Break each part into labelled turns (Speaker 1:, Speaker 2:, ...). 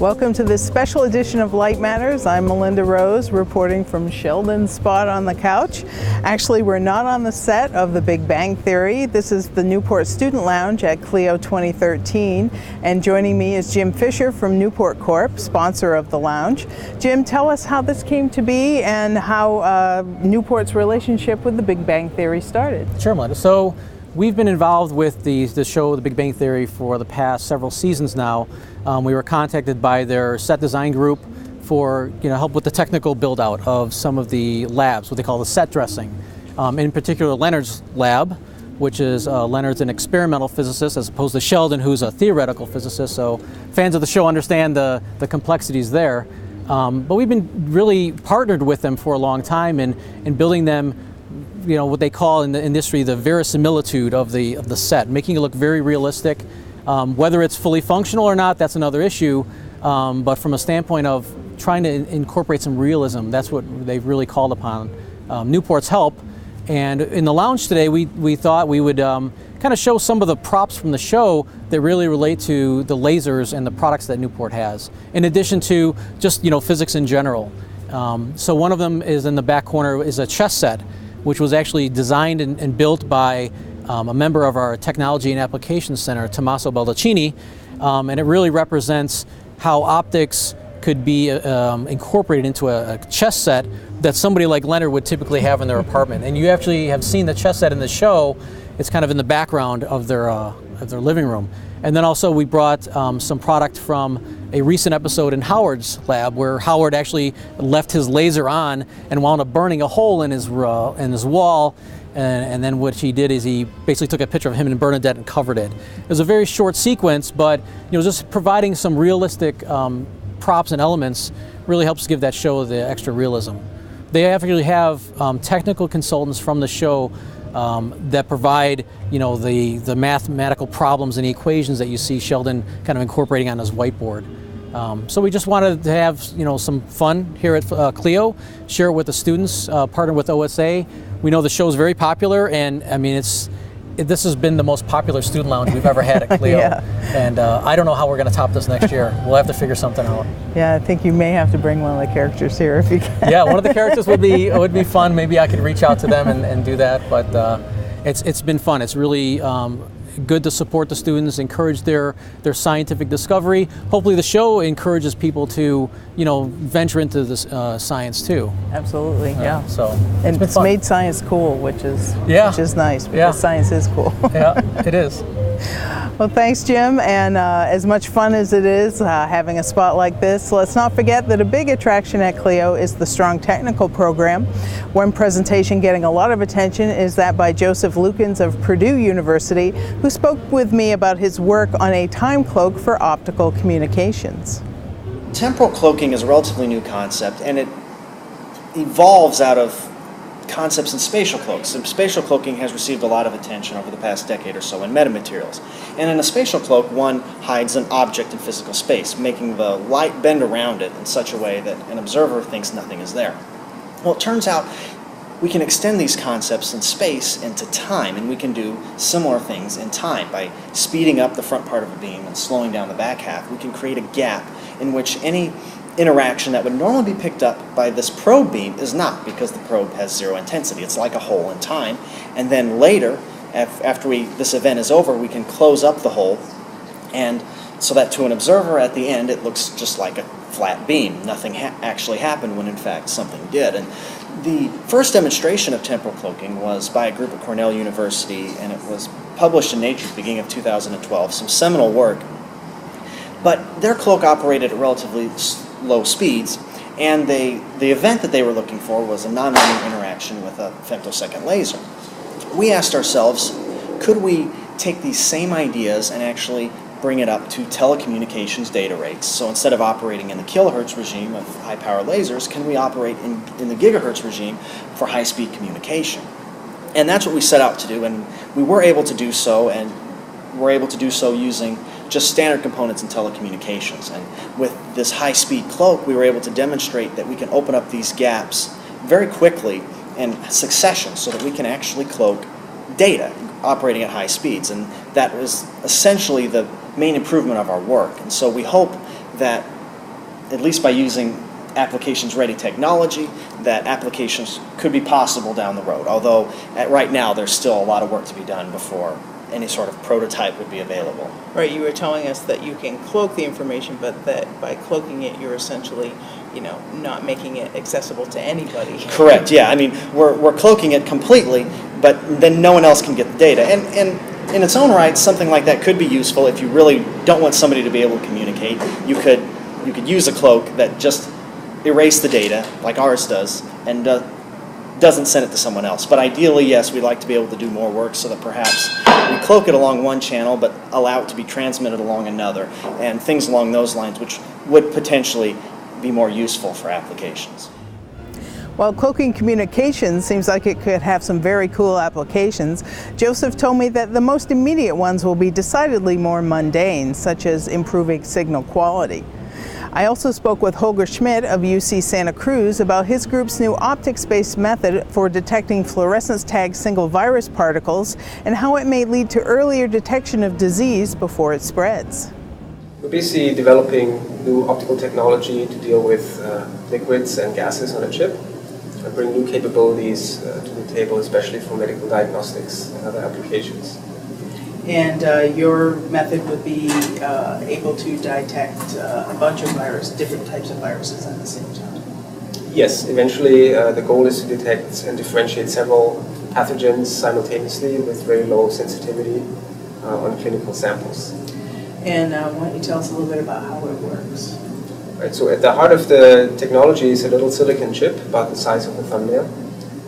Speaker 1: Welcome to this special edition of Light Matters. I'm Melinda Rose, reporting from Sheldon's spot on the couch. Actually, we're not on the set of The Big Bang Theory. This is the Newport Student Lounge at CLEO 2013. And joining me is Jim Fisher from Newport Corp, sponsor of the lounge. Jim, tell us how this came to be and how Newport's relationship with The Big Bang Theory started.
Speaker 2: Sure, Melinda. So we've been involved with the show The Big Bang Theory for the past several seasons now. We were contacted by their set design group for help with the technical build out of some of the labs, what they call the set dressing. In particular, Leonard's lab, which is Leonard's an experimental physicist as opposed to Sheldon, who's a theoretical physicist. So fans of the show understand the complexities there. But we've been really partnered with them for a long time in building them, what they call in the industry the verisimilitude of the set, making it look very realistic. Whether it's fully functional or not, that's another issue. But from a standpoint of trying to incorporate some realism, that's what they've really called upon Newport's help. And in the lounge today, we thought we would kind of show some of the props from the show that really relate to the lasers and the products that Newport has, in addition to just physics in general. So one of them is in the back corner is a chess set, which was actually designed and built by a member of our Technology and Applications Center, Tommaso Baldacchini, and it really represents how optics could be incorporated into a chess set that somebody like Leonard would typically have in their apartment. And you actually have seen the chess set in the show. It's kind of in the background of their living room. And then also we brought some product from a recent episode in Howard's lab, where Howard actually left his laser on and wound up burning a hole in his wall. And then what he did is he basically took a picture of him and Bernadette and covered it. It was a very short sequence, but just providing some realistic props and elements really helps give that show the extra realism. They actually have technical consultants from the show that provide the mathematical problems and the equations that you see Sheldon kind of incorporating on his whiteboard. So we just wanted to have some fun here at CLEO, share it with the students, partner with OSA. We know the show is very popular, and I mean this has been the most popular student lounge we've ever had at CLEO.
Speaker 1: Yeah.
Speaker 2: And I don't know how we're going to top this next year. We'll have to figure something out.
Speaker 1: Yeah, I think you may have to bring one of the characters here if you can.
Speaker 2: Yeah, one of the characters would be fun. Maybe I could reach out to them and do that. But it's been fun. It's really good to support the students, encourage their scientific discovery. Hopefully the show encourages people to venture into this science too.
Speaker 1: Absolutely, yeah.
Speaker 2: So
Speaker 1: it's made science cool, which is nice, because science is cool.
Speaker 2: Yeah, it is.
Speaker 1: Well, thanks, Jim, and as much fun as it is having a spot like this, let's not forget that a big attraction at CLEO is the Strong Technical Program. One presentation getting a lot of attention is that by Joseph Lukens of Purdue University, who spoke with me about his work on a time cloak for optical communications.
Speaker 3: Temporal cloaking is a relatively new concept, and it evolves out of concepts in spatial cloaks. And spatial cloaking has received a lot of attention over the past decade or so in metamaterials. And in a spatial cloak, one hides an object in physical space, making the light bend around it in such a way that an observer thinks nothing is there. Well, it turns out we can extend these concepts in space into time, and we can do similar things in time. By speeding up the front part of a beam and slowing down the back half, we can create a gap in which any interaction that would normally be picked up by this probe beam is not, because the probe has zero intensity. It's like a hole in time. And then later, after this event is over, we can close up the hole, and so that to an observer at the end it looks just like a flat beam. Nothing actually happened when in fact something did. And the first demonstration of temporal cloaking was by a group at Cornell University, and it was published in Nature at the beginning of 2012, some seminal work. But their cloak operated at relatively low speeds, and the event that they were looking for was a nonlinear interaction with a femtosecond laser. We asked ourselves, could we take these same ideas and actually bring it up to telecommunications data rates? So instead of operating in the kilohertz regime of high-power lasers, can we operate in the gigahertz regime for high-speed communication? And that's what we set out to do, and we were able to do so, and we're able to do so using just standard components in telecommunications. And with this high-speed cloak, we were able to demonstrate that we can open up these gaps very quickly in succession so that we can actually cloak data operating at high speeds. And that was essentially the main improvement of our work. And so we hope that at least by using applications-ready technology, that applications could be possible down the road. Although right now there's still a lot of work to be done before any sort of prototype would be available.
Speaker 1: Right, you were telling us that you can cloak the information, but that by cloaking it, you're essentially, not making it accessible to anybody.
Speaker 3: Correct, yeah. I mean, we're cloaking it completely, but then no one else can get the data. And in its own right, something like that could be useful if you really don't want somebody to be able to communicate. You could use a cloak that just erase the data, like ours does, and doesn't send it to someone else. But ideally, yes, we'd like to be able to do more work so that perhaps we cloak it along one channel but allow it to be transmitted along another, and things along those lines, which would potentially be more useful for applications.
Speaker 1: While cloaking communications seems like it could have some very cool applications, Joseph told me that the most immediate ones will be decidedly more mundane, such as improving signal quality. I also spoke with Holger Schmidt of UC Santa Cruz about his group's new optics-based method for detecting fluorescence-tagged single virus particles and how it may lead to earlier detection of disease before it spreads.
Speaker 4: We're basically developing new optical technology to deal with liquids and gases on a chip and bring new capabilities to the table, especially for medical diagnostics and other applications.
Speaker 1: And your method would be able to detect a bunch of different types of viruses at the same time?
Speaker 4: Yes, eventually the goal is to detect and differentiate several pathogens simultaneously with very low sensitivity on clinical samples.
Speaker 1: And why don't you tell us a little bit about how it works?
Speaker 4: Right, so at the heart of the technology is a little silicon chip about the size of a thumbnail.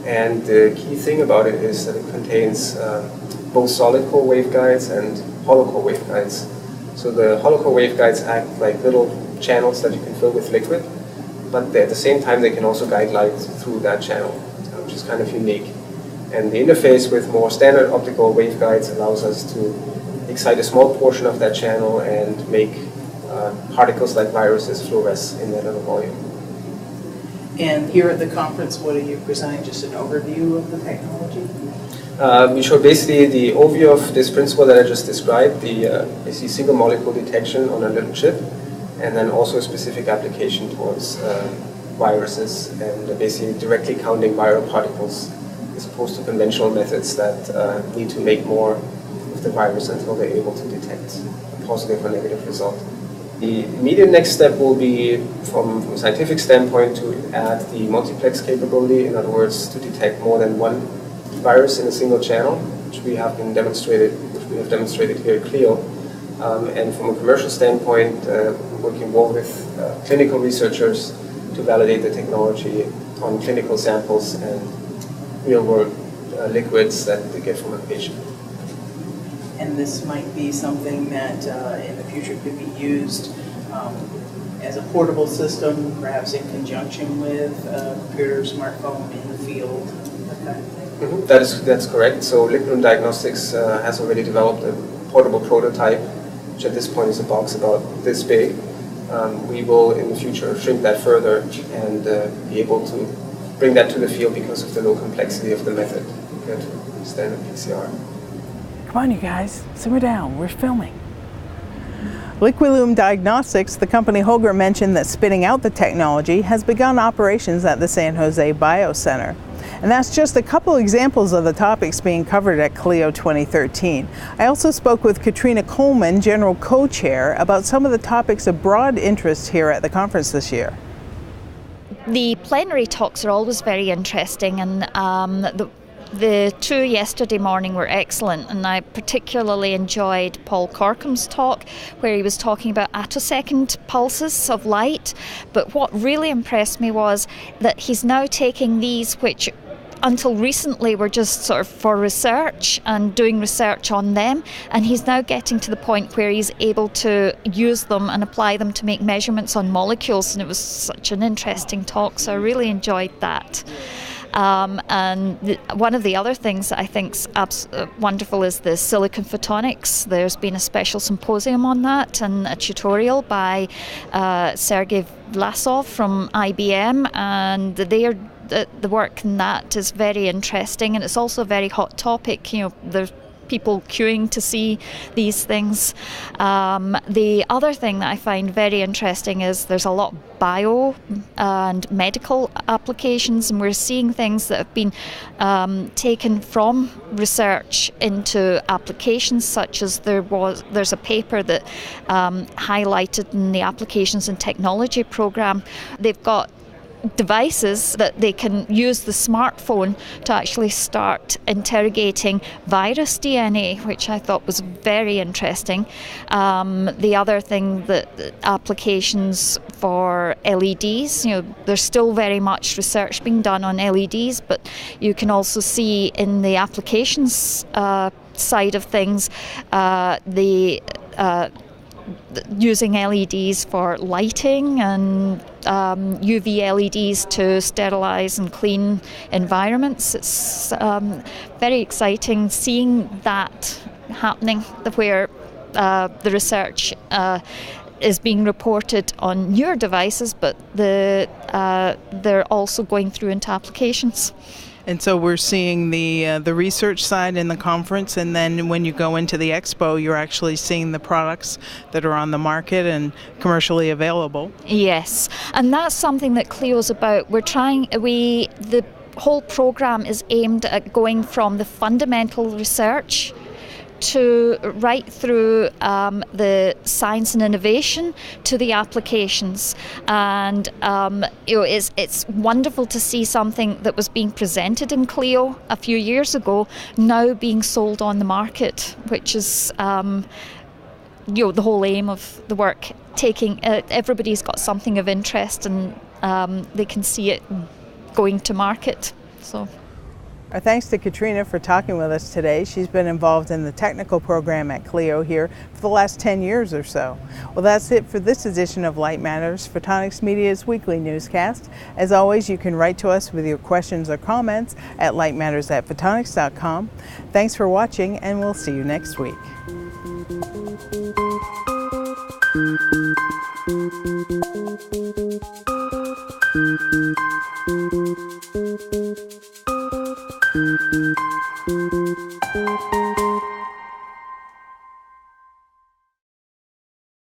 Speaker 4: And the key thing about it is that it contains both solid core waveguides and hollow core waveguides. So the hollow core waveguides act like little channels that you can fill with liquid, but at the same time they can also guide light through that channel, which is kind of unique. And the interface with more standard optical waveguides allows us to excite a small portion of that channel and make particles like viruses fluoresce in that little volume.
Speaker 1: And here at the conference, what are you presenting? Just an overview of the technology?
Speaker 4: We show basically the overview of this principle that I just described, the basically single molecule detection on a little chip, and then also a specific application towards viruses and basically directly counting viral particles as opposed to conventional methods that need to make more of the virus until they're able to detect a positive or negative result. The immediate next step will be, from a scientific standpoint, to add the multiplex capability, in other words, to detect more than one virus in a single channel, which we have demonstrated here at CLEO. And from a commercial standpoint, working more with clinical researchers to validate the technology on clinical samples and real-world liquids that they get from a patient.
Speaker 1: And this might be something that in the future could be used as a portable system, perhaps in conjunction with a computer, smartphone in the field, that kind of thing.
Speaker 4: Mm-hmm. That's correct. So Liquid Diagnostics has already developed a portable prototype, which at this point is a box about this big. We will in the future shrink that further and be able to bring that to the field because of the low complexity of the method compared to standard PCR.
Speaker 1: Come on, you guys, simmer down, we're filming. Liquid Diagnostics, the company Holger mentioned that's spitting out the technology, has begun operations at the San Jose Biocenter. And that's just a couple examples of the topics being covered at CLEO 2013. I also spoke with Katrina Coleman, General Co-Chair, about some of the topics of broad interest here at the conference this year.
Speaker 5: The plenary talks are always very interesting, and the two yesterday morning were excellent, and I particularly enjoyed Paul Corcom's talk where he was talking about attosecond pulses of light. But what really impressed me was that he's now taking these, which until recently were just sort of for research and doing research on them, and he's now getting to the point where he's able to use them and apply them to make measurements on molecules, and it was such an interesting talk, so I really enjoyed that. One of the other things that I think's wonderful is the silicon photonics. There's been a special symposium on that and a tutorial by Sergey Vlasov from IBM, and the work in that is very interesting, and it's also a very hot topic. You know, there's people queuing to see these things. The other thing that I find very interesting is there's a lot of bio and medical applications, and we're seeing things that have been taken from research into applications, such as there's a paper that highlighted in the Applications and Technology program. They've got devices that they can use the smartphone to actually start interrogating virus DNA, which I thought was very interesting. The other thing, that applications for LEDs, there's still very much research being done on LEDs, but you can also see in the applications side of things, using LEDs for lighting and UV LEDs to sterilize and clean environments. It's very exciting seeing that happening, where the research is being reported on newer devices, but they're also going through into applications.
Speaker 1: And so we're seeing the research side in the conference, and then when you go into the expo, you're actually seeing the products that are on the market and commercially available.
Speaker 5: Yes, and that's something that CLEO's about. The whole program is aimed at going from the fundamental research to right through the science and innovation to the applications, and it's wonderful to see something that was being presented in CLEO a few years ago now being sold on the market, which is the whole aim of the work. Everybody's got something of interest, and they can see it going to market. So.
Speaker 1: Our thanks to Katrina for talking with us today. She's been involved in the technical program at CLEO here for the last 10 years or so. Well, that's it for this edition of Light Matters, Photonics Media's weekly newscast. As always, you can write to us with your questions or comments at lightmatters@photonics.com. Thanks for watching, and we'll see you next week.